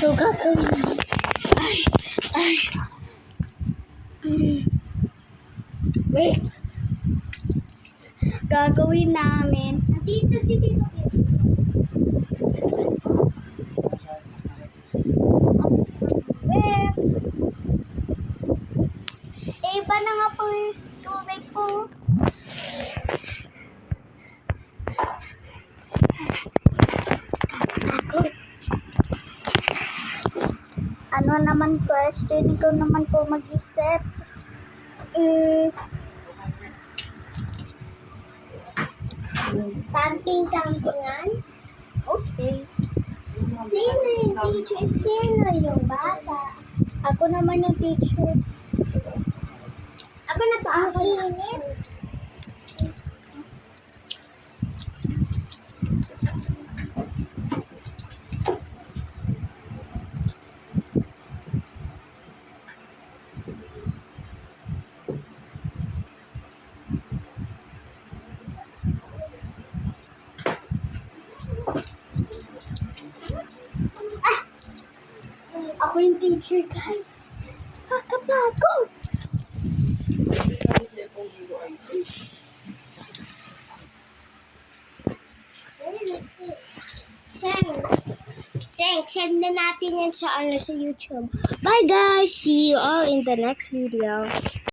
So, gagawin. Ay. Wait. Gagawin namin. Dito si Tito. Wait. Iba na nga po yung tubig ko. Ano naman question? Ikaw naman po mag-isip. Tanting-tantingan? Okay. Sino yung teacher? Sino yung bata? Ako naman yung teacher. Ako na to. Ang init. Ako yung teacher, guys. Kakapagod. Send na natin yan sa YouTube. Bye guys. See you all in the next video.